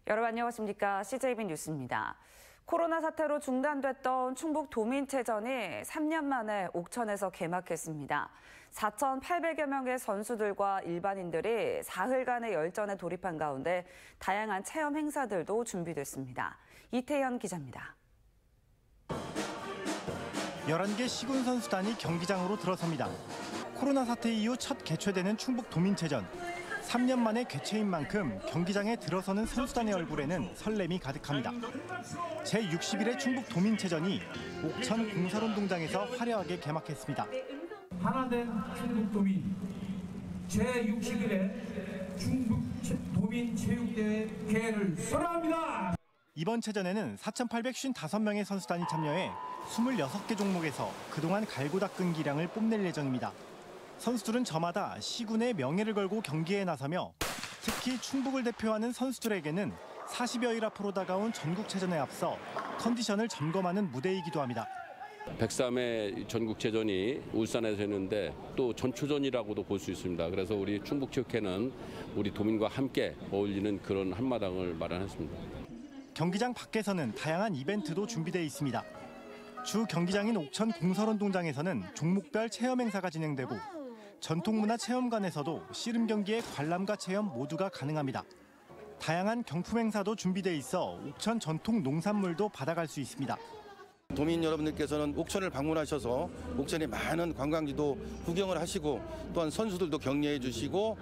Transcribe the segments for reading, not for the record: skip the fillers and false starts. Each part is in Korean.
여러분 안녕하십니까? CJB 뉴스입니다. 코로나 사태로 중단됐던 충북 도민체전이 3년 만에 옥천에서 개막했습니다. 4,800여 명의 선수들과 일반인들이 사흘간의 열전에 돌입한 가운데 다양한 체험 행사들도 준비됐습니다. 이태현 기자입니다. 11개 시군 선수단이 경기장으로 들어섭니다. 코로나 사태 이후 첫 개최되는 충북 도민체전. 3년 만에 개최인 만큼 경기장에 들어서는 선수단의 얼굴에는 설렘이 가득합니다. 제61회 충북 도민체전이 옥천 공설운동장에서 화려하게 개막했습니다. 하나된 충북 도민 제61회 충북 도민체육대회 개회를 선언합니다. 이번 체전에는 4,855명의 선수단이 참여해 26개 종목에서 그동안 갈고 닦은 기량을 뽐낼 예정입니다. 선수들은 저마다 시군의 명예를 걸고 경기에 나서며 특히 충북을 대표하는 선수들에게는 40여일 앞으로 다가온 전국체전에 앞서 컨디션을 점검하는 무대이기도 합니다. 103회 전국체전이 울산에서 했는데 또 전초전이라고도 볼 수 있습니다. 그래서 우리 충북체육회는 우리 도민과 함께 어울리는 그런 한마당을 마련했습니다. 경기장 밖에서는 다양한 이벤트도 준비되어 있습니다. 주 경기장인 옥천 공설운동장에서는 종목별 체험 행사가 진행되고 전통문화체험관에서도 씨름 경기의 관람과 체험 모두가 가능합니다. 다양한 경품 행사도 준비되어 있어 옥천 전통 농산물도 받아갈 수 있습니다. 도민 여러분들께서는 옥천을 방문하셔서 옥천의 많은 관광지도 구경을 하시고 또한 선수들도 격려해 주시고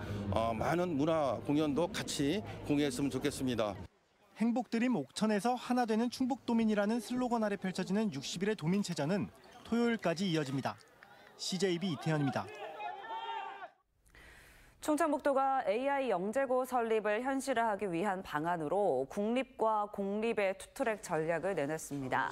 많은 문화 공연도 같이 공유했으면 좋겠습니다. 행복드림 옥천에서 하나 되는 충북도민이라는 슬로건 아래 펼쳐지는 60일의 도민체전은 토요일까지 이어집니다. CJB 이태현입니다. 충청북도가 AI 영재고 설립을 현실화하기 위한 방안으로 국립과 공립의 투트랙 전략을 내놨습니다.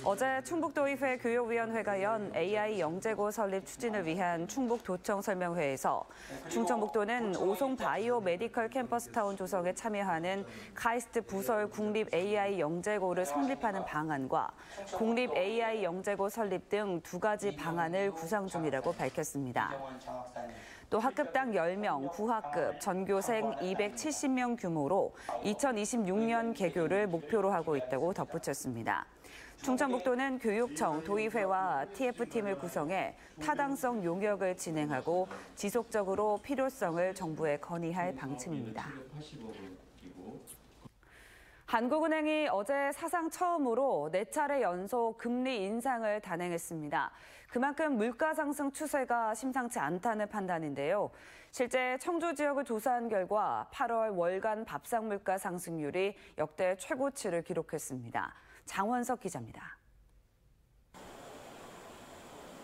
어제 충북도의회 교육위원회가 연 AI 영재고 설립 추진을 위한 충북도청 설명회에서 충청북도는 오송 바이오 메디컬 캠퍼스타운 조성에 참여하는 카이스트 부설 국립 AI 영재고를 설립하는 방안과 공립 AI 영재고 설립 등 두 가지 방안을 구상 중이라고 밝혔습니다. 또 학급당 10명, 구학급, 전교생 270명 규모로 2026년 개교를 목표로 하고 있다고 덧붙였습니다. 충청북도는 교육청, 도의회와 TF팀을 구성해 타당성 용역을 진행하고 지속적으로 필요성을 정부에 건의할 방침입니다. 한국은행이 어제 사상 처음으로 4차례 연속 금리 인상을 단행했습니다. 그만큼 물가 상승 추세가 심상치 않다는 판단인데요. 실제 청주 지역을 조사한 결과 8월 월간 밥상 물가 상승률이 역대 최고치를 기록했습니다. 장원석 기자입니다.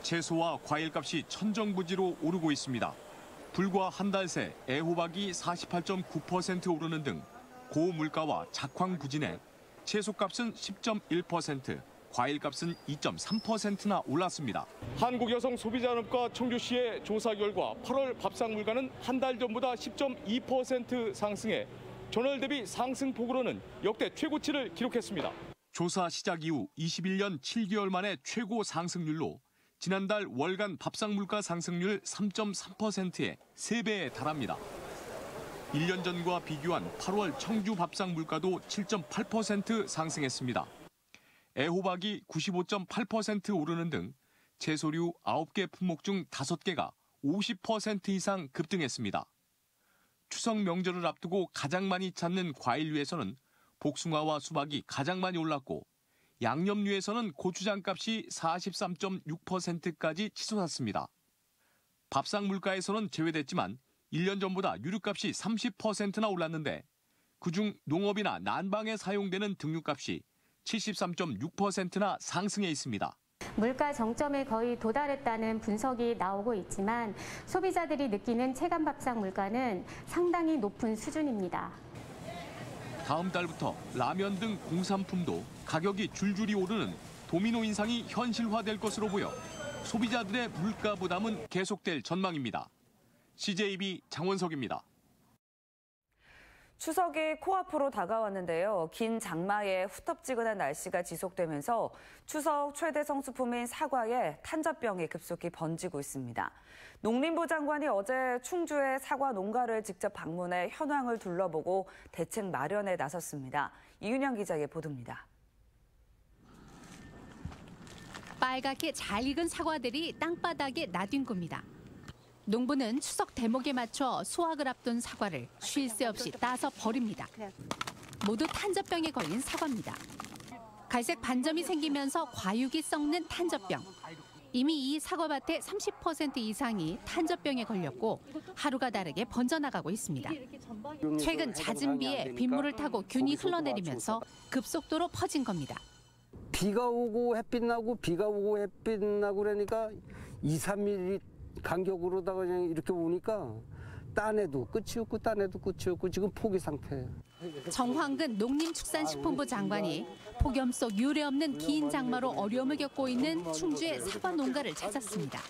채소와 과일값이 천정부지로 오르고 있습니다. 불과 한 달 새 애호박이 48.9% 오르는 등 고물가와 작황 부진에 채소값은 10.1%, 과일값은 2.3%나 올랐습니다. 한국여성소비자연합과 청주시의 조사 결과 8월 밥상 물가는 한 달 전보다 10.2% 상승해 전월 대비 상승폭으로는 역대 최고치를 기록했습니다. 조사 시작 이후 21년 7개월 만에 최고 상승률로 지난달 월간 밥상 물가 상승률 3.3%의 3배에 달합니다. 1년 전과 비교한 8월 청주 밥상 물가도 7.8% 상승했습니다. 애호박이 95.8% 오르는 등 채소류 9개 품목 중 5개가 50% 이상 급등했습니다. 추석 명절을 앞두고 가장 많이 찾는 과일류에서는 복숭아와 수박이 가장 많이 올랐고 양념류에서는 고추장값이 43.6%까지 치솟았습니다. 밥상 물가에서는 제외됐지만 1년 전보다 유류값이 30%나 올랐는데 그중 농업이나 난방에 사용되는 등유값이 73.6%나 상승해 있습니다. 물가 정점에 거의 도달했다는 분석이 나오고 있지만 소비자들이 느끼는 체감 밥상 물가는 상당히 높은 수준입니다. 다음 달부터 라면 등 공산품도 가격이 줄줄이 오르는 도미노 인상이 현실화될 것으로 보여 소비자들의 물가 부담은 계속될 전망입니다. CJB 장원석입니다. 추석이 코앞으로 다가왔는데요. 긴 장마에 후텁지근한 날씨가 지속되면서 추석 최대 성수품인 사과에 탄저병이 급속히 번지고 있습니다. 농림부 장관이 어제 충주의 사과 농가를 직접 방문해 현황을 둘러보고 대책 마련에 나섰습니다. 이윤영 기자의 보도입니다. 빨갛게 잘 익은 사과들이 땅바닥에 나뒹 겁니다. 농부는 추석 대목에 맞춰 수확을 앞둔 사과를 쉴 새 없이 따서 버립니다. 모두 탄저병에 걸린 사과입니다. 갈색 반점이 생기면서 과육이 썩는 탄저병. 이미 이 사과밭의 30% 이상이 탄저병에 걸렸고 하루가 다르게 번져나가고 있습니다. 최근 잦은 비에 빗물을 타고 균이 흘러내리면서 급속도로 퍼진 겁니다. 비가 오고 햇빛 나고 비가 오고 햇빛 나고 그러니까 2, 3mm 간격으로다가 그냥 이렇게 오니까 딴에도 끝이 없고 딴에도 끝이 없고 지금 포기 상태예요. 정황근 농림축산식품부 장관이 폭염 속 유례없는 긴 장마로 어려움을 겪고 있는 충주의 사과 농가를 찾았습니다.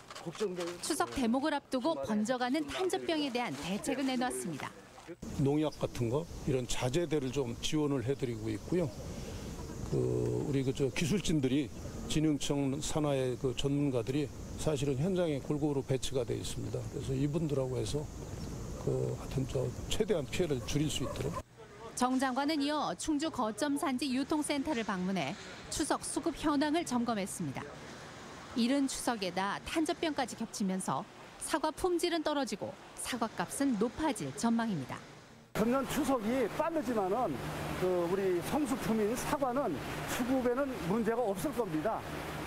추석 대목을 앞두고 번져가는 탄저병에 대한 대책을 내놨습니다. 농약 같은 거 이런 자재들을 좀 지원을 해드리고 있고요. 우리 기술진들이 진흥청 산하의 전문가들이 사실은 현장에 골고루 배치가 돼 있습니다. 그래서 이분들하고 해서 하여튼 최대한 피해를 줄일 수 있도록. 정 장관은 이어 충주 거점 산지 유통센터를 방문해 추석 수급 현황을 점검했습니다. 이른 추석에다 탄저병까지 겹치면서 사과 품질은 떨어지고 사과값은 높아질 전망입니다. 금년 추석이 빠르지만은 우리 성수품인 사과는 수급에는 문제가 없을 겁니다.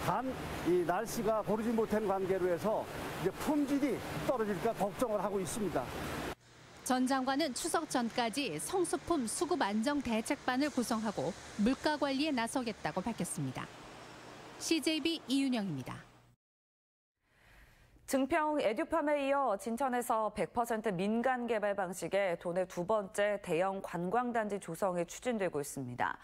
단 이 날씨가 고르지 못한 관계로 해서 이제 품질이 떨어질까 걱정을 하고 있습니다. 전 장관은 추석 전까지 성수품 수급 안정 대책반을 구성하고 물가 관리에 나서겠다고 밝혔습니다. CJB 이윤영입니다. 증평 에듀팜에 이어 진천에서 100% 민간 개발 방식의 도내 두 번째 대형 관광단지 조성이 추진되고 있습니다.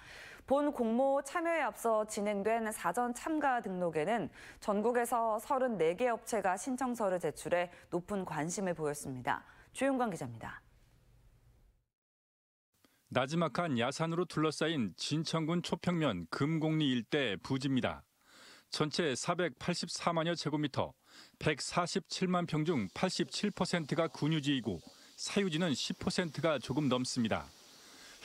본 공모 참여에 앞서 진행된 사전 참가 등록에는 전국에서 34개 업체가 신청서를 제출해 높은 관심을 보였습니다. 주윤광 기자입니다. 나지막한 야산으로 둘러싸인 진천군 초평면 금곡리 일대 부지입니다. 전체 484만여 제곱미터, 147만 평 중 87%가 군유지이고 사유지는 10%가 조금 넘습니다.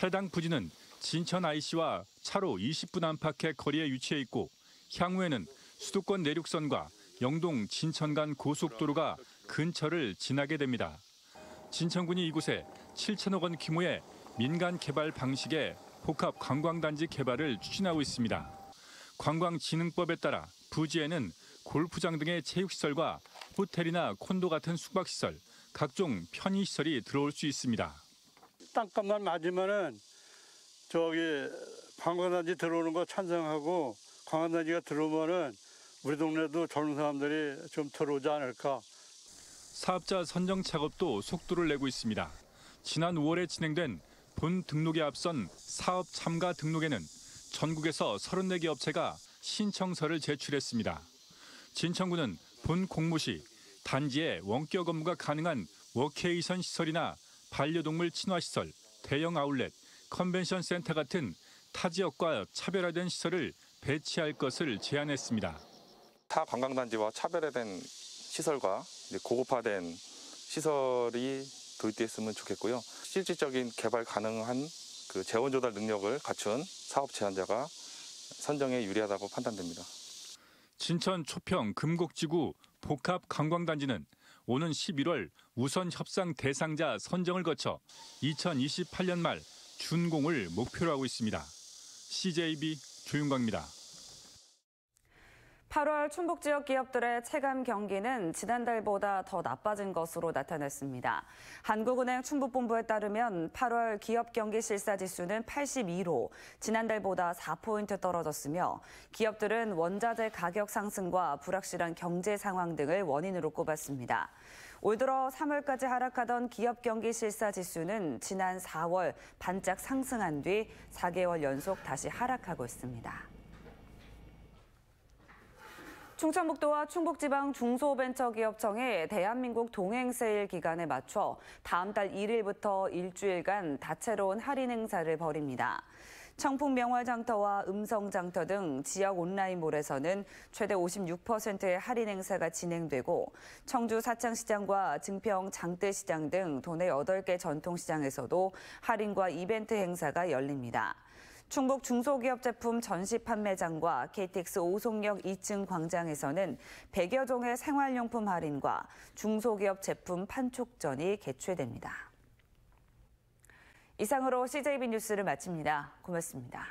해당 부지는 진천 IC와 차로 20분 안팎의 거리에 위치해 있고 향후에는 수도권 내륙선과 영동 진천 간 고속도로가 근처를 지나게 됩니다. 진천군이 이곳에 7천억 원 규모의 민간 개발 방식의 복합 관광단지 개발을 추진하고 있습니다. 관광진흥법에 따라 부지에는 골프장 등의 체육시설과 호텔이나 콘도 같은 숙박시설, 각종 편의시설이 들어올 수 있습니다. 땅값만 맞으면은 관광단지 들어오는 거 찬성하고 관광단지가 들어오면은 우리 동네도 젊은 사람들이 좀 들어오지 않을까. 사업자 선정 작업도 속도를 내고 있습니다. 지난 5월에 진행된 본 등록에 앞선 사업 참가 등록에는 전국에서 34개 업체가 신청서를 제출했습니다. 진천군은 본 공모 시 단지에 원격 업무가 가능한 워케이션 시설이나 반려동물 친화시설, 대형 아울렛, 컨벤션 센터 같은 타 지역과 차별화된 시설을 배치할 것을 제안했습니다. 타 관광단지와 차별화된 시설과 고급화된 시설이 도입됐으면 좋겠고요. 실질적인 개발 가능한 재원 조달 능력을 갖춘 사업 제안자가 선정에 유리하다고 판단됩니다. 진천 초평 금곡지구 복합 관광단지는 오는 11월 우선 협상 대상자 선정을 거쳐 2028년 말 준공을 목표로 하고 있습니다. CJB 조윤광입니다. 8월 충북 지역 기업들의 체감 경기는 지난달보다 더 나빠진 것으로 나타났습니다. 한국은행 충북본부에 따르면 8월 기업 경기 실사 지수는 82로 지난달보다 4포인트 떨어졌으며 기업들은 원자재 가격 상승과 불확실한 경제 상황 등을 원인으로 꼽았습니다. 올 들어 3월까지 하락하던 기업 경기 실사 지수는 지난 4월 반짝 상승한 뒤 4개월 연속 다시 하락하고 있습니다. 충청북도와 충북지방 중소벤처기업청이 대한민국 동행세일 기간에 맞춰 다음 달 1일부터 일주일간 다채로운 할인 행사를 벌입니다. 청풍 명화장터와 음성장터 등 지역 온라인몰에서는 최대 56%의 할인 행사가 진행되고 청주 사창시장과 증평 장대시장 등 도내 8개 전통시장에서도 할인과 이벤트 행사가 열립니다. 충북 중소기업 제품 전시 판매장과 KTX 오송역 2층 광장에서는 100여 종의 생활용품 할인과 중소기업 제품 판촉전이 개최됩니다. 이상으로 CJB 뉴스를 마칩니다. 고맙습니다.